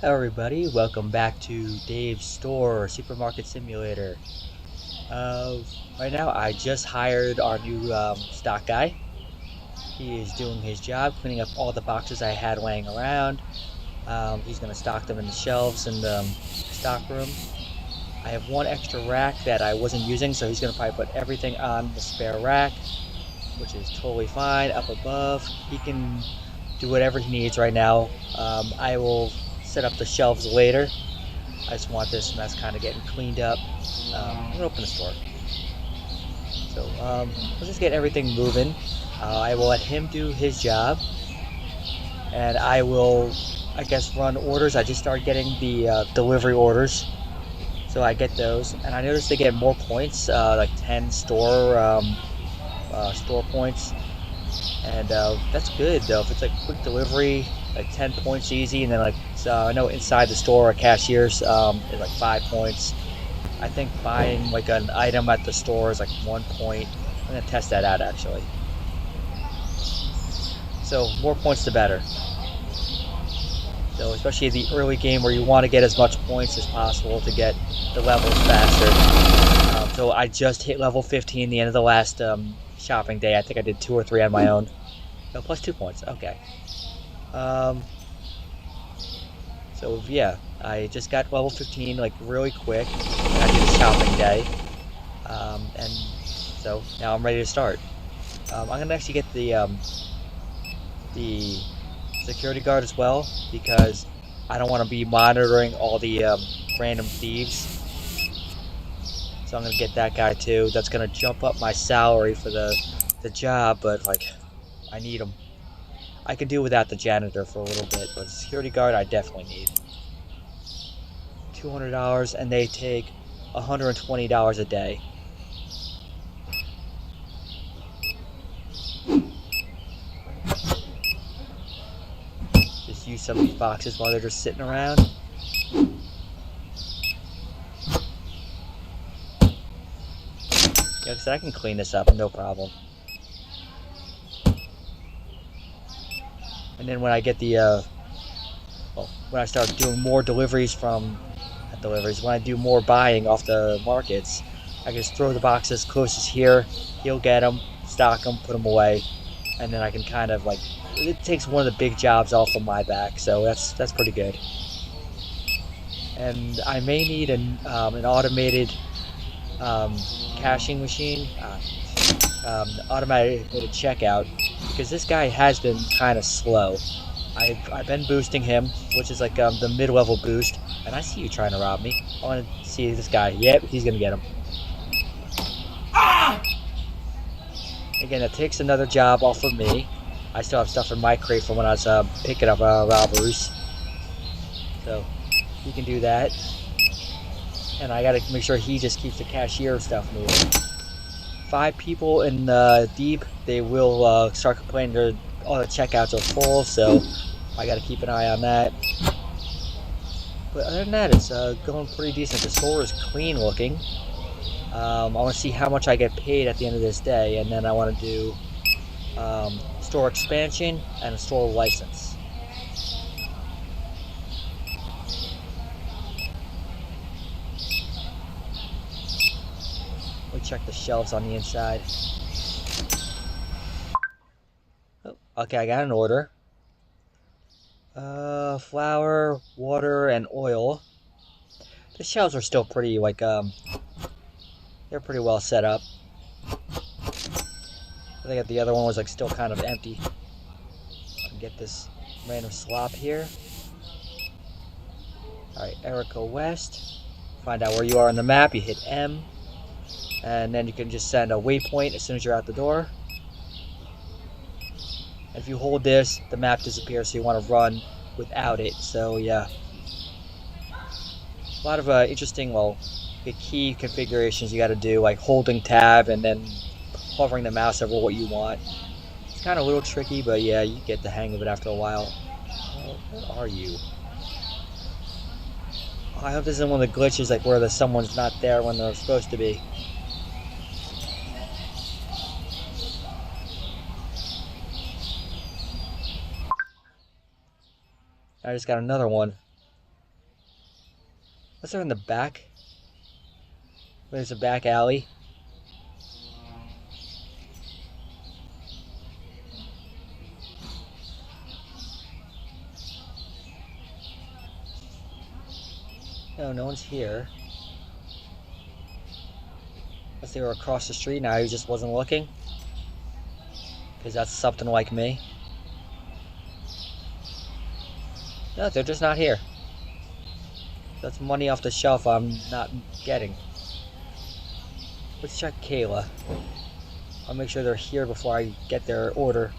Hello everybody, welcome back to Dave's Store Supermarket Simulator. Uh, right now I just hired our new stock guy. He is doing his job, cleaning up all the boxes I had laying around. He's going to stock them in the shelves in the stock room. I have one extra rack that I wasn't using, so he's going to probably put everything on the spare rack, which is totally fine. Up above, he can do whatever he needs right now. I will set up the shelves later. I just want this mess kind of getting cleaned up. I'm gonna open the store. So let's just get everything moving. I will let him do his job, and I will, I guess, run orders. I just started getting the delivery orders, so I get those, and I noticed they get more points, like 10 store points, and that's good though. If it's like quick delivery, like 10 points easy, and then like I know inside the store, cashiers is like 5 points. I think buying like an item at the store is like 1 point. I'm gonna test that out actually. So more points the better. So especially the early game where you want to get as much points as possible to get the levels faster. So I just hit level 15 the end of the last shopping day. I think I did 2 or 3 on my own. No, plus 2 points. Okay. Um, so yeah, I just got level 15 like really quick, and I did a shopping day. And so now I'm ready to start. I'm gonna actually get the security guard as well because I don't want to be monitoring all the random thieves. So I'm gonna get that guy too. That's gonna jump up my salary for the job, but like I need him. I can do without the janitor for a little bit, but security guard I definitely need. $200, and they take $120 a day. Just use some of these boxes while they're just sitting around. Like I said, I can clean this up, no problem. And then when I get when I start doing more deliveries not deliveries, when I do more buying off the markets, I can just throw the boxes closest here. He'll get them, stock them, put them away, and then I can kind of like it takes one of the big jobs off of my back, so that's pretty good. And I may need an automated um, cashing machine, automated checkout, because this guy has been kind of slow. I've been boosting him, which is like the mid-level boost, and I see you trying to rob me. I want to see this guy. Yep, he's gonna get him. Again, that takes another job off of me. I still have stuff in my crate from when I was picking up robbers, so he can do that. And I gotta make sure he just keeps the cashier stuff moving. 5 people in deep, they will start complaining all the checkouts are full, so I gotta keep an eye on that. But other than that, it's going pretty decent. The store is clean looking. I want to see how much I get paid at the end of this day, and then I want to do store expansion and a store license. Let me check the shelves on the inside. Oh, okay, I got an order. Flour, water, and oil. The shelves are still pretty like they're pretty well set up. I think the other one was like still kind of empty. I can get this random slop here. Alright, Erica West. Find out where you are on the map, you hit M. And then you can just send a waypoint as soon as you're out the door. And if you hold this, the map disappears, so you want to run without it. So yeah. A lot of interesting, the key configurations you got to do, like holding tab and then hovering the mouse over what you want. It's kind of a little tricky, but yeah, you get the hang of it after a while. Where are you? I hope this isn't one of the glitches like where someone's not there when they're supposed to be. I just got another one. Unless they're in the back. There's a back alley. No, no one's here. Unless they were across the street now, he just wasn't looking. Because that's something like me. No, they're just not here. That's money off the shelf I'm not getting. Let's check Kayla. I'll make sure they're here before I get their order.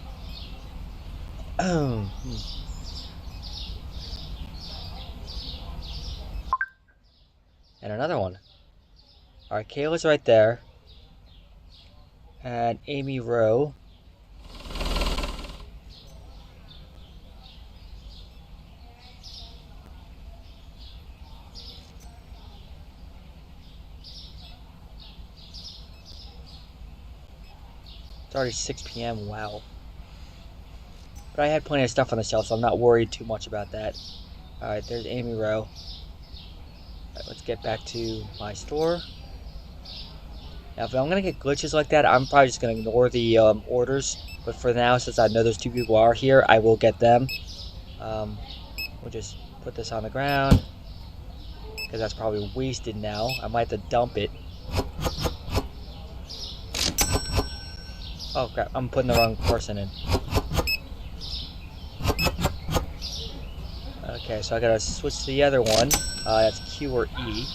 And another one. Alright, Kayla's right there. And Amy Rowe. It's already 6 p.m. Wow. But I had plenty of stuff on the shelf, so I'm not worried too much about that. Alright, there's Amy Rowe. Alright, let's get back to my store. Now, if I'm going to get glitches like that, I'm probably just going to ignore the orders. But for now, since I know those two people are here, I will get them. We'll just put this on the ground. Because that's probably wasted now. I might have to dump it. Oh crap, I'm putting the wrong person in. Okay, so I gotta switch to the other one. That's Q or E.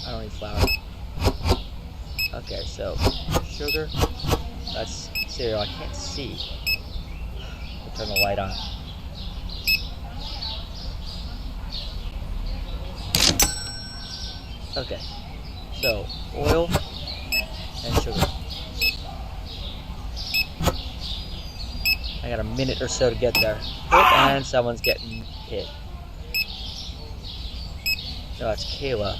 I don't need flour. Okay, so sugar. That's cereal. I can't see. I'll turn the light on. Okay, so oil and sugar. I got a minute or so to get there. Oh, and someone's getting hit. No, it's Kayla.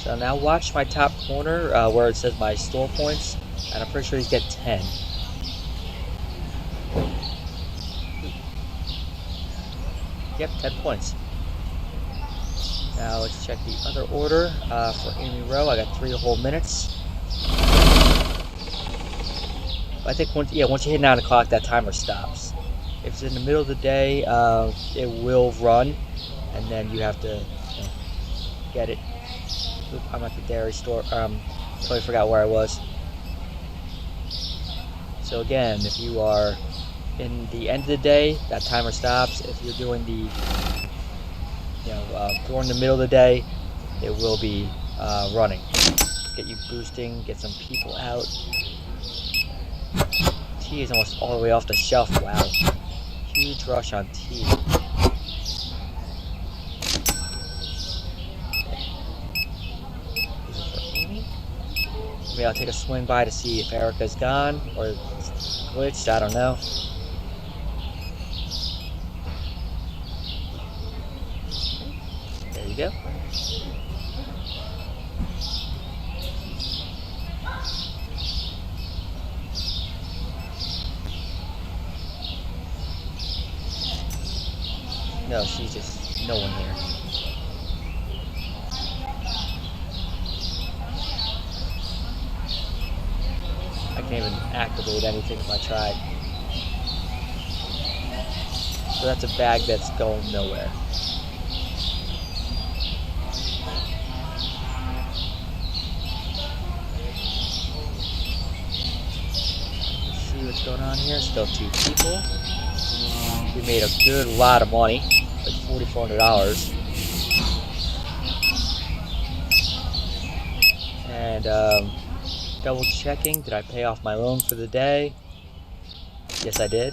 So now watch my top corner where it says my store points, and I'm pretty sure he's get 10. Yep, 10 points. Now let's check the other order for Amy Rowe. I got 3 whole minutes. I think once you hit 9 o'clock, that timer stops. If it's in the middle of the day, it will run, and then you have to get it. Oop, I'm at the dairy store. Totally forgot where I was. So again, if you are in the end of the day, that timer stops. If you're doing the, during the middle of the day, it will be running. Let's get you boosting, get some people out. Tea is almost all the way off the shelf. Wow, huge rush on tea. Maybe I'll take a swing by to see if Erica's gone or glitched, I don't know. There you go. No, she's just no one here. I can't even activate anything if I tried. So that's a bag that's going nowhere. Let's see what's going on here. Still 2 people. We made a good lot of money, like $4,400. And double checking, did I pay off my loan for the day? Yes, I did.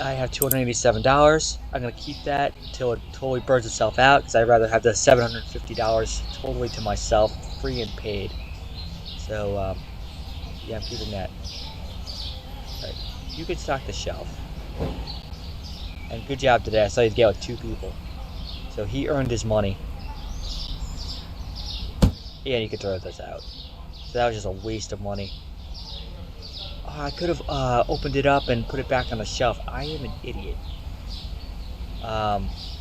I have $287. I'm gonna keep that until it totally burns itself out, because I'd rather have the $750 totally to myself, free and paid. So yeah, I'm keeping that. Alright, you can stock the shelf. And good job today. I saw you get with 2 people. So he earned his money. Yeah, you could throw this out. So that was just a waste of money. Oh, I could have opened it up and put it back on the shelf. I am an idiot.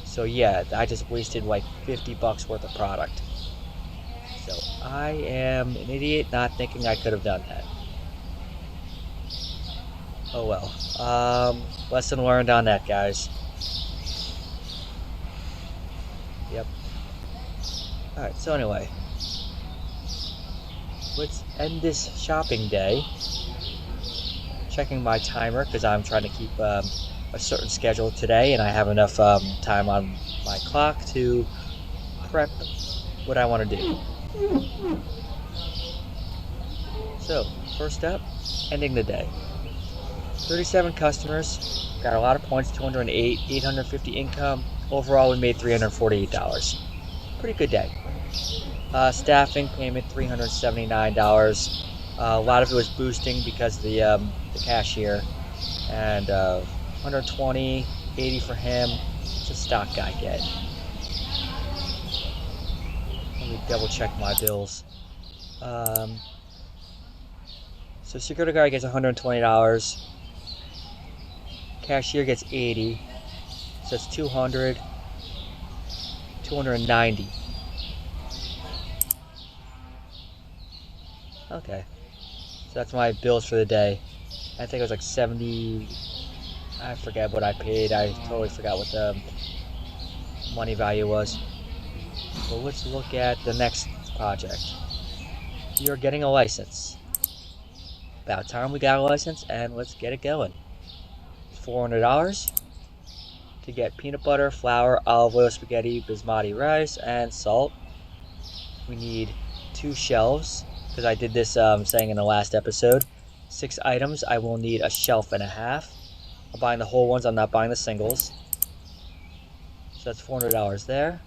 So yeah, I just wasted like $50 worth of product. So I am an idiot not thinking I could have done that. Oh well. Lesson learned on that, guys. Yep. Alright, so anyway. Let's end this shopping day. Checking my timer because I'm trying to keep a certain schedule today, and I have enough time on my clock to prep what I want to do. So, first up, ending the day. 37 customers, got a lot of points, 208, 850 income. Overall, we made $348. Pretty good day. Staffing payment, $379. A lot of it was boosting because of the cashier, and 120, 80 for him. It's a stock guy get. Let me double check my bills. So security guard gets $120. Cashier gets 80. So that's 200. 290. Okay. So that's my bills for the day. I think it was like 70. I forget what I paid. I totally forgot what the money value was. But let's look at the next project. You're getting a license. About time we got a license, and let's get it going. $400 to get peanut butter, flour, olive oil, spaghetti, basmati rice, and salt. We need 2 shelves, because I did this saying in the last episode. 6 items, I will need a shelf and a half. I'm buying the whole ones, I'm not buying the singles. So that's $400 there.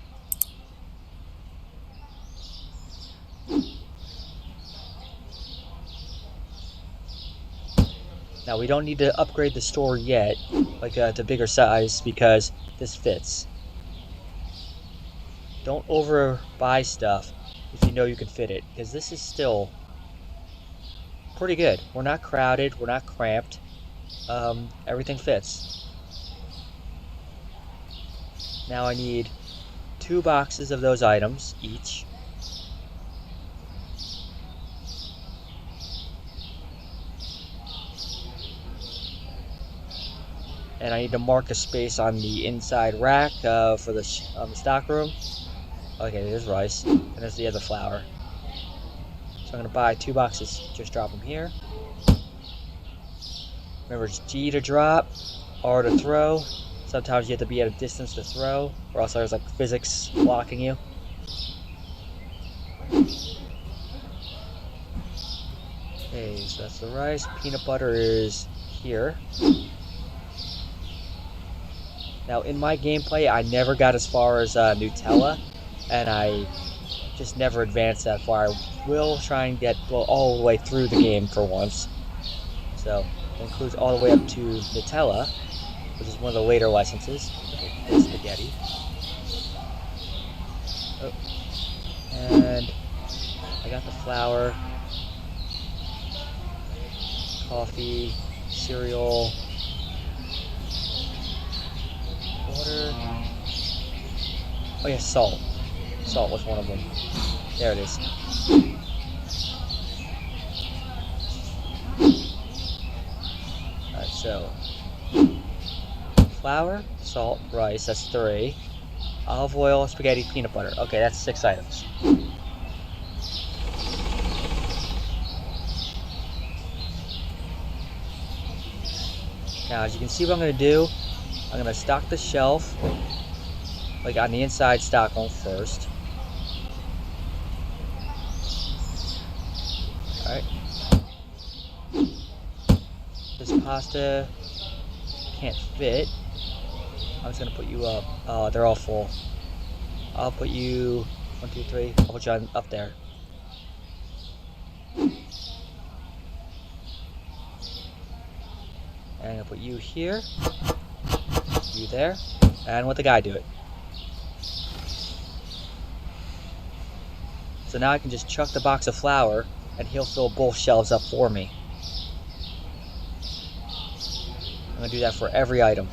Now we don't need to upgrade the store yet, like to bigger size, because this fits. Don't overbuy stuff if you know you can fit it, because this is still pretty good. We're not crowded, we're not cramped. Everything fits. Now I need 2 boxes of those items each. And I need to mark a space on the inside rack for the stock room. Okay, there's rice, and there's the other flour. So I'm going to buy 2 boxes, just drop them here. Remember, it's G to drop, R to throw. Sometimes you have to be at a distance to throw, or else there's like physics blocking you. Okay, so that's the rice. Peanut butter is here. Now, in my gameplay, I never got as far as Nutella, and I just never advanced that far. I will try and get all the way through the game for once. So, it includes all the way up to Nutella, which is one of the later licenses. Okay, spaghetti. Oh. And I got the flour, coffee, cereal, water. Oh yeah, salt. Salt was one of them. There it is. Alright, so flour, salt, rice, that's 3. Olive oil, spaghetti, peanut butter. Okay, that's 6 items. Now, as you can see what I'm going to do, I'm going to stock the shelf, like on the inside stock one first. Alright. This pasta can't fit. I'm just gonna put you up. They're all full. I'll put you 1, 2, 3. I'll put you up there. And I'll put you here, you there, and let the guy do it. So now I can just chuck the box of flour and he'll fill both shelves up for me. I'm gonna do that for every item.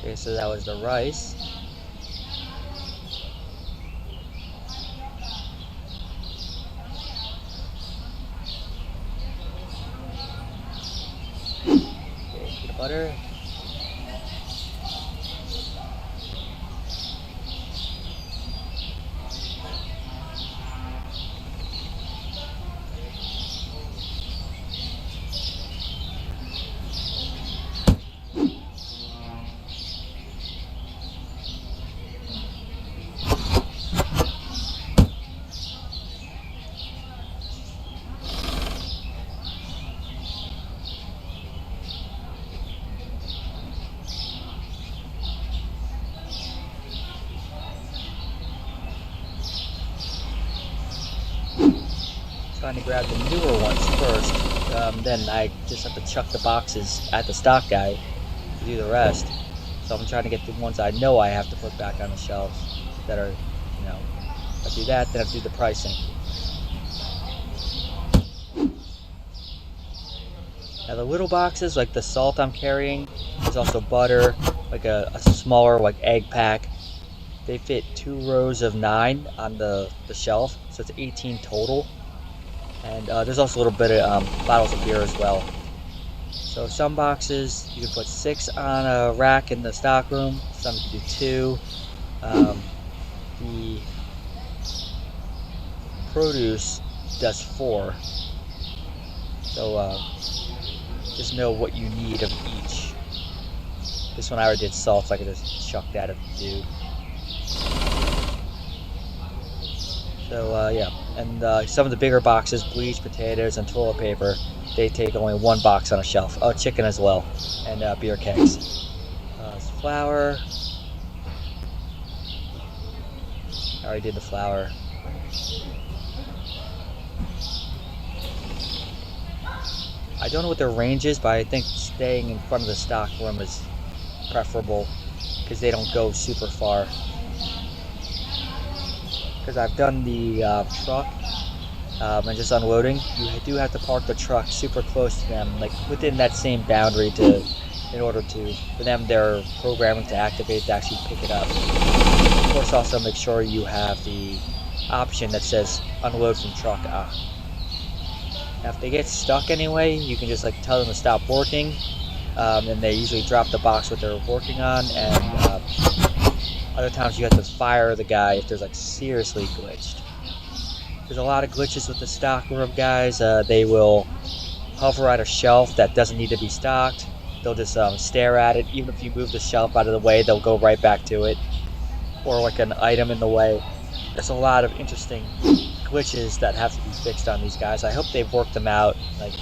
Okay, so that was the rice. Okay, peanut butter. Trying to grab the newer ones first, then I just have to chuck the boxes at the stock guy to do the rest. So I'm trying to get the ones I know I have to put back on the shelves that are, you know, I do that, then I have to do the pricing. Now the little boxes, like the salt I'm carrying, there's also butter, like a smaller like egg pack. They fit 2 rows of 9 on the shelf, so it's 18 total. And there's also a little bit of bottles of beer as well. So some boxes you can put 6 on a rack in the stock room, some you can do 2. The produce does 4. So just know what you need of each. This one I already did salt, so I could just chuck that if you do. So yeah, and some of the bigger boxes, bleached potatoes and toilet paper, they take only 1 box on a shelf. Oh, chicken as well, and beer kegs. Flour. I already did the flour. I don't know what their range is, but I think staying in front of the stock room is preferable because they don't go super far. Because I've done the truck and just unloading, you do have to park the truck super close to them, like within that same boundary in order to, for them, their programming to activate to actually pick it up. Of course, also make sure you have the option that says unload from truck. Now if they get stuck anyway, you can just like tell them to stop working, and they usually drop the box what they're working on, and other times you have to fire the guy if there's like seriously glitched. There's a lot of glitches with the stock room guys. They will hover at a shelf that doesn't need to be stocked. They'll just stare at it. Even if you move the shelf out of the way, they'll go right back to it. Or like an item in the way. There's a lot of interesting glitches that have to be fixed on these guys. I hope they've worked them out. Like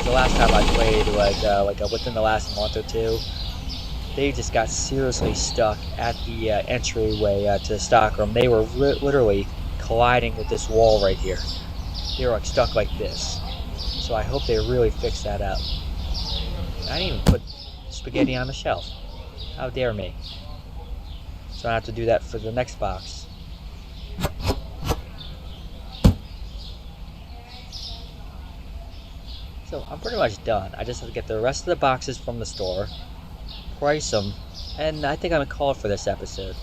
the last time I played, within the last month or 2, they just got seriously stuck at the entryway to the stockroom. They were literally colliding with this wall right here. They were like stuck like this. So I hope they really fix that up. I didn't even put spaghetti on the shelf. How dare me. So I have to do that for the next box. So I'm pretty much done. I just have to get the rest of the boxes from the store, price them, and I think I'm gonna call it for this episode.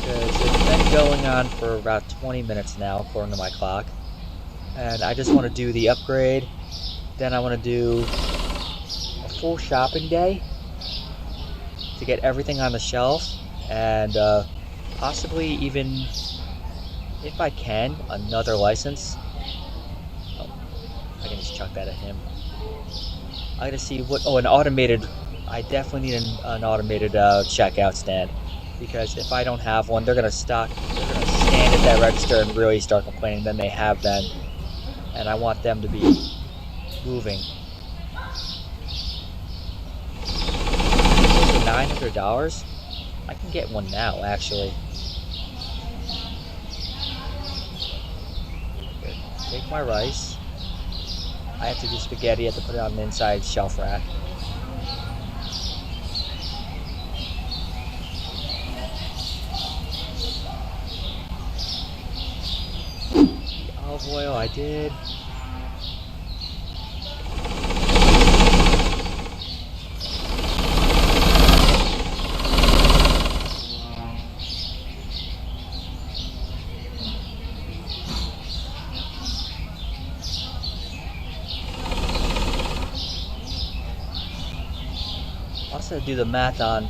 Because it's been going on for about 20 minutes now, according to my clock. And I just want to do the upgrade, then I want to do a full shopping day to get everything on the shelf, and possibly even, if I can, another license. Oh, I can just chuck that at him. I gotta see what. Oh, an automated. I definitely need an automated checkout stand, because if I don't have one, they're gonna stand at that register and really start complaining. Then they have them, and I want them to be moving. $900. I can get one now, actually. Good. Take my rice. I have to do spaghetti. I have to put it on the inside shelf rack. The olive oil I did. Also do the math on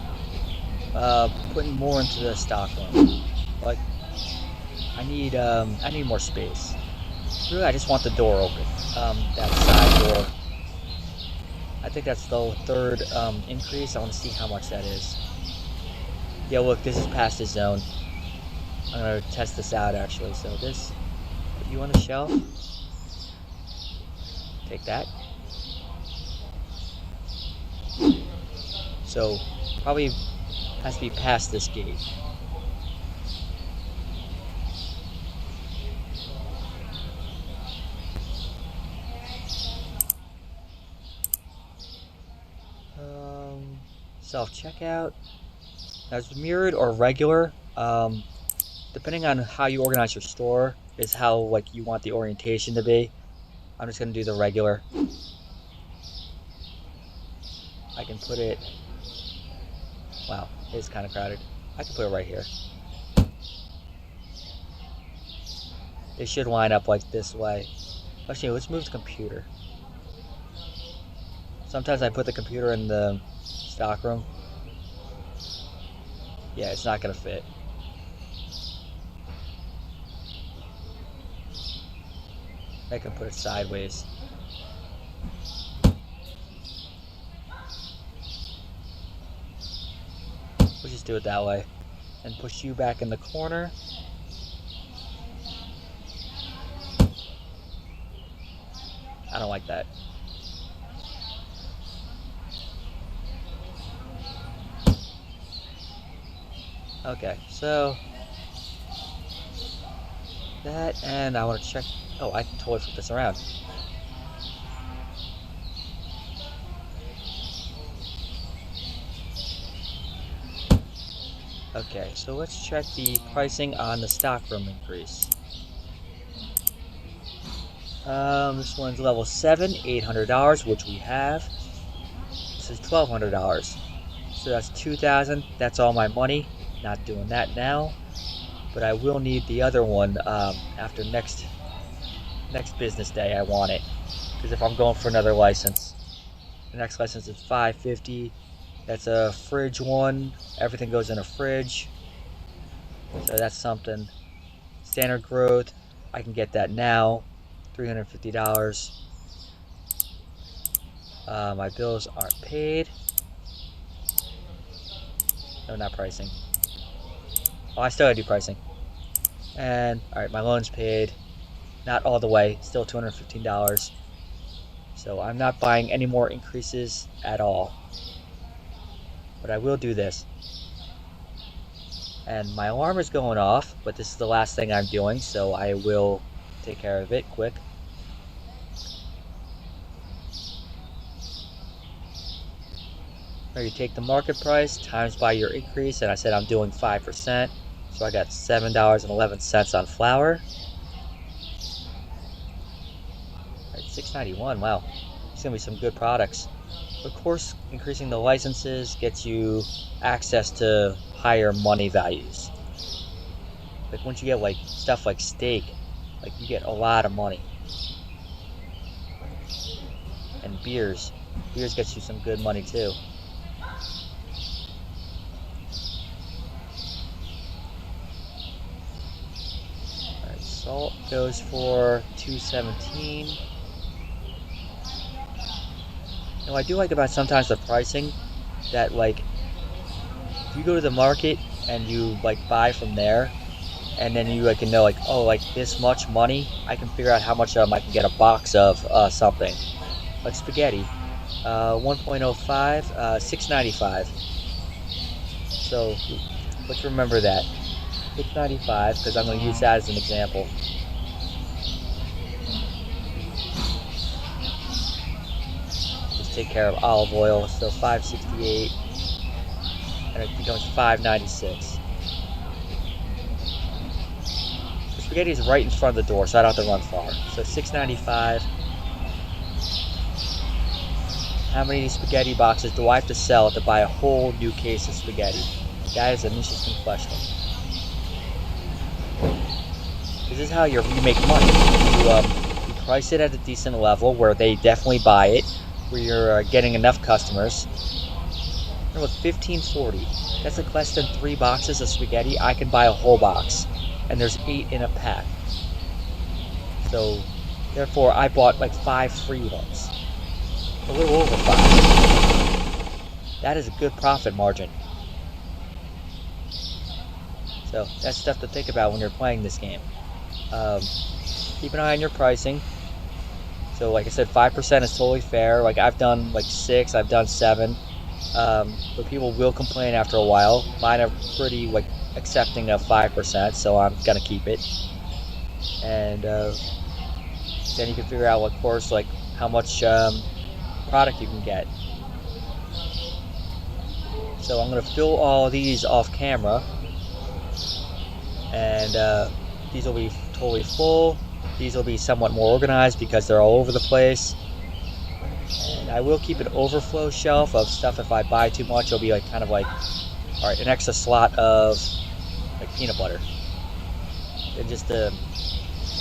putting more into the stock room. Like I need more space. Really, I just want the door open. That side door. I think that's the third increase. I want to see how much that is. Yeah, look, this is past the zone. I'm gonna test this out actually. So this, put you on the shelf. Take that. So probably has to be past this gate. Self-checkout. Now it's mirrored or regular. Depending on how you organize your store is how like you want the orientation to be. I'm just gonna do the regular. I can put it. Wow, it's kind of crowded. I can put it right here. They should line up like this way. Actually, let's move the computer. Sometimes I put the computer in the stock room. Yeah, it's not gonna fit. I can put it sideways. We'll just do it that way. And push you back in the corner. I don't like that. Okay, so that, and I want to check. Oh, I can totally flip this around. Okay, so let's check the pricing on the stockroom increase. This one's level 7, $800, which we have. This is $1,200. So that's $2,000. That's all my money. Not doing that now. But I will need the other one after next business day. I want it. Because if I'm going for another license. The next license is $550. That's a fridge one. Everything goes in a fridge. So that's something. Standard growth. I can get that now. $350. My bills aren't paid. No, not pricing. Oh, I still gotta do pricing. And, alright, my loan's paid. Not all the way. Still $215. So I'm not buying any more increases at all. But I will do this. And my alarm is going off, but this is the last thing I'm doing, so I will take care of it quick. Or you take the market price times by your increase, and I said I'm doing 5%, so I got $7.11 on flour. Alright, $6.91. Wow, it's gonna be some good products. Of course, increasing the licenses gets you access to higher money values. Like once you get like stuff like steak, like you get a lot of money. And beers. Beers gets you some good money too. Alright, salt goes for $2.17. Now I do like about sometimes the pricing that, like, if you go to the market and you like buy from there, and then you can know, like, oh, like this much money, I can figure out how much I can get a box of something like spaghetti. 1.05, $6.95. So let's remember that, $6.95, because I'm going to use that as an example. Just take care of olive oil. So $5.68, and it becomes $5.96. The spaghetti is right in front of the door, so I don't have to run far. So $6.95. How many spaghetti boxes do I have to sell to buy a whole new case of spaghetti? That is an interesting question. This is how you make money. You price it at a decent level where they definitely buy it, where you're getting enough customers. And with $15.40, that's like less than 3 boxes of spaghetti. I can buy a whole box, and there's 8 in a pack. So, therefore, I bought like 5 free ones. A little over 5. That is a good profit margin. So that's stuff to think about when you're playing this game. Keep an eye on your pricing. So like I said, 5% is totally fair. Like I've done like 6, I've done 7. But people will complain after a while. Mine are pretty like accepting of 5%, so I'm gonna keep it. And then you can figure out, of course, like how much product you can get. So I'm going to fill all these off camera, and these will be totally full. These will be somewhat more organized because they're all over the place. And I will keep an overflow shelf of stuff. If I buy too much, it'll be like kind of like, all right, an extra slot of like peanut butter, and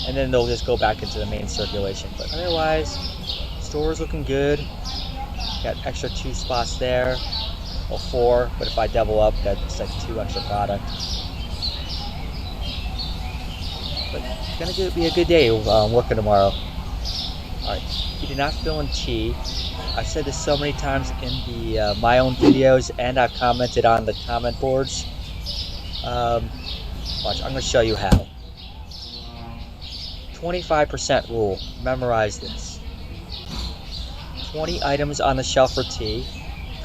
and then they'll just go back into the main circulation. But otherwise, store's looking good. Got extra 2 spots there, or 4, but if I double up, that's like 2 extra product. But it's gonna be a good day working tomorrow. Alright, if you did not fill in tea, I've said this so many times in the my own videos, and I've commented on the comment boards. Watch, I'm gonna show you how. 25% rule. Memorize this. 20 items on the shelf for tea,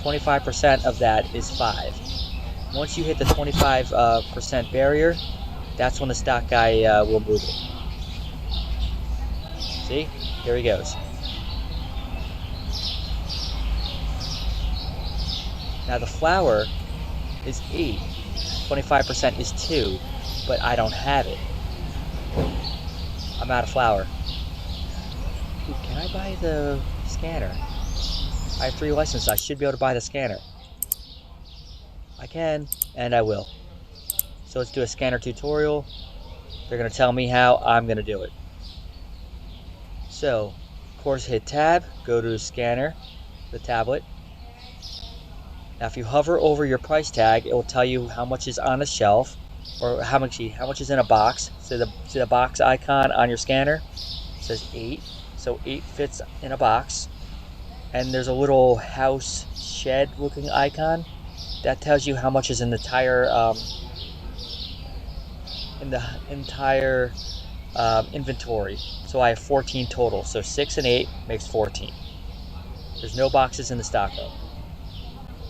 25% of that is 5. Once you hit the 25% barrier, that's when the stock guy will move it. See? Here he goes. Now the flour is 8, 25% is 2, but I don't have it. I'm out of flour. Ooh, can I buy the scanner? I have 3 licenses. I should be able to buy the scanner. I can, and I will. So let's do a scanner tutorial. They're going to tell me how. I'm going to do it. So, of course, hit tab, go to scanner, the tablet. Now if you hover over your price tag, it will tell you how much is on the shelf, or how much is in a box. So the box icon on your scanner says 8. So 8 fits in a box. And there's a little house shed looking icon that tells you how much is in the entire inventory. So I have 14 total. So 6 and 8 makes 14. There's no boxes in the stock room.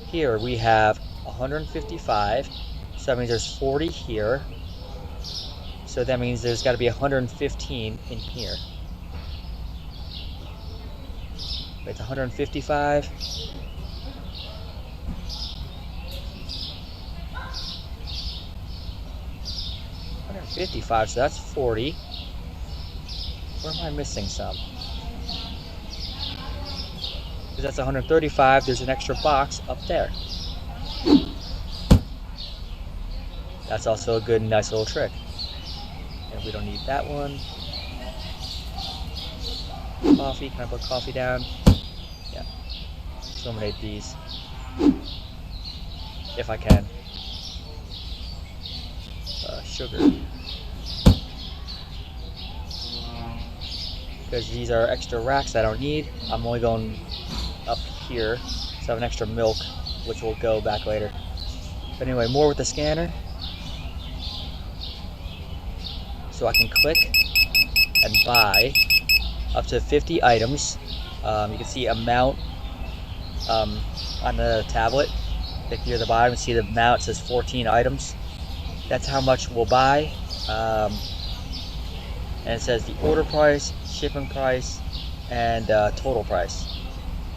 Here we have 155. So that means there's 40 here. So that means there's got to be 115 in here. It's 155. 155, so that's 40. Where am I missing some? Because that's 135, there's an extra box up there. That's also a good, nice little trick. And we don't need that one. Coffee, can I put coffee down? eliminate these if I can. Sugar, because these are extra racks I don't need. I'm only going up here, so I have an extra milk, which will go back later. But anyway, more with the scanner. So I can click and buy up to 50 items. You can see amount on the tablet. Click here at the bottom and see the amount. It says 14 items. That's how much we'll buy. And it says the order price, shipping price, and total price.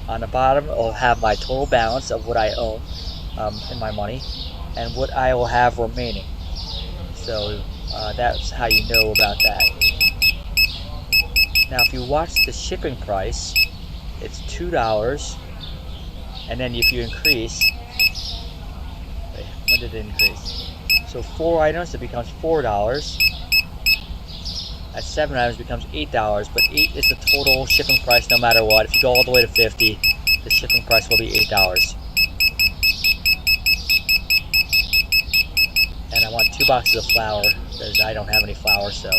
On the bottom, it'll have my total balance of what I own in my money and what I will have remaining. So that's how you know about that. Now, if you watch the shipping price, it's $2, and then if you increase, wait, when did it increase? So 4 items, it becomes $4. At 7 items, it becomes $8. But 8 is the total shipping price, no matter what. If you go all the way to 50, the shipping price will be $8. And I want 2 boxes of flour because I don't have any flour. So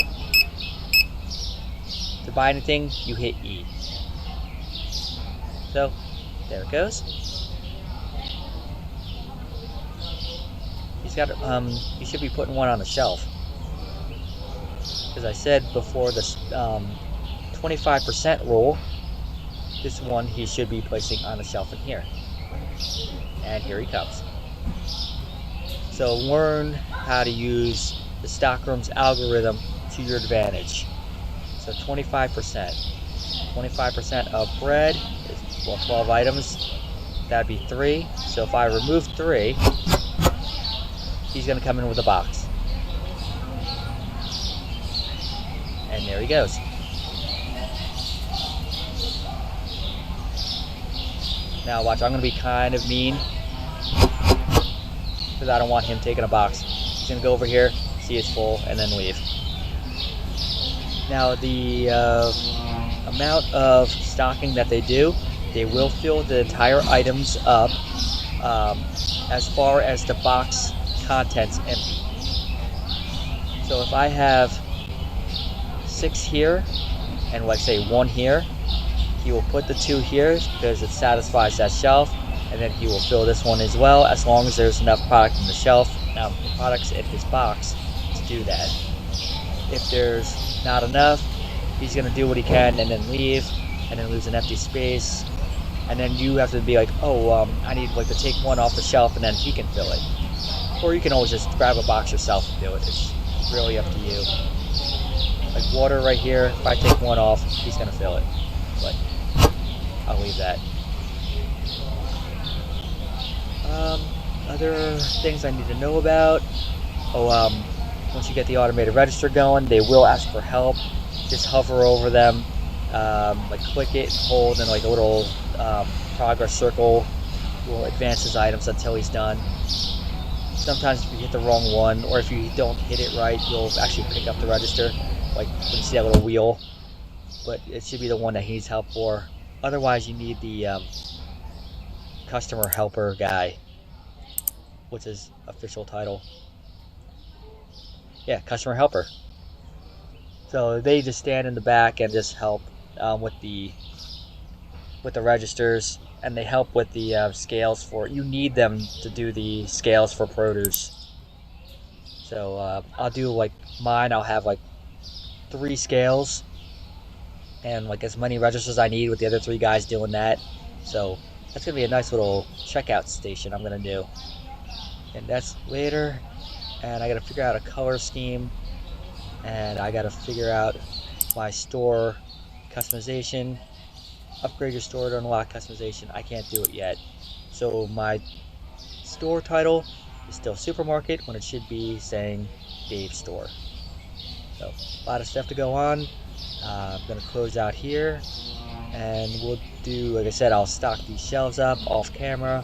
to buy anything, you hit E. So there it goes. He's got he should be putting one on the shelf. As I said before, this 25% rule, this one he should be placing on the shelf in here. And here he comes. So learn how to use the Stockroom's algorithm to your advantage. So 25%. 25% of bread is, well, 12 items. That'd be 3. So if I remove 3, he's going to come in with a box. And there he goes. Now watch, I'm going to be kind of mean because I don't want him taking a box. He's going to go over here, see it's full, and then leave. Now the amount of stocking that they do, they will fill the entire items up as far as the box contents empty. So if I have 6 here and like say 1 here, he will put the 2 here because it satisfies that shelf, and then he will fill this one as well as long as there's enough product in the shelf, products in his box to do that. If there's not enough, he's gonna do what he can and then leave, and then leaves an empty space, and then you have to be like, oh, I need like to take one off the shelf, and then he can fill it. Or you can always just grab a box yourself and do it. It's really up to you. Like water right here, if I take one off, he's gonna fill it. But I'll leave that. Other things I need to know about. Once you get the automated register going, they will ask for help. Just hover over them, like click it, hold, and like a little progress circle will advance his items until he's done. Sometimes if you hit the wrong one, or if you don't hit it right, you'll actually pick up the register, like when you see that little wheel. But it should be the one that he needs help for. Otherwise, you need the customer helper guy. What's his official title? Yeah, customer helper. So they just stand in the back and just help with the registers, and they help with the scales for. You need them to do the scales for produce. So I'll do like mine. I'll have like 3 scales and like as many registers as I need with the other 3 guys doing that. So that's gonna be a nice little checkout station I'm gonna do. And that's later. And I gotta figure out a color scheme, and I gotta figure out my store customization. Upgrade your store to unlock customization. I can't do it yet. So my store title is still Supermarket when it should be saying Dave Store. So a lot of stuff to go on. I'm gonna close out here, and we'll do, like I said, I'll stock these shelves up off camera,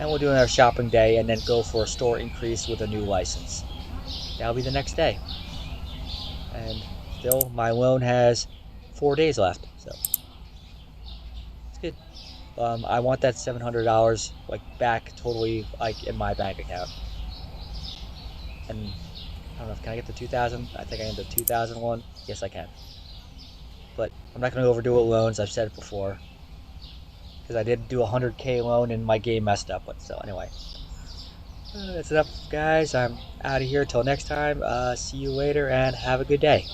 and we'll do another shopping day and then go for a store increase with a new license. That'll be the next day. And still my loan has 4 days left, so it's good. I want that $700 like back totally like in my bank account. And I don't know if can I get the 2,000? I think I can get the 2001. Yes, I can. But I'm not gonna overdo it with loans. I've said it before because I did do a 100K loan and my game messed up. But so anyway, that's enough, guys. I'm out of here. Till next time. See you later and have a good day.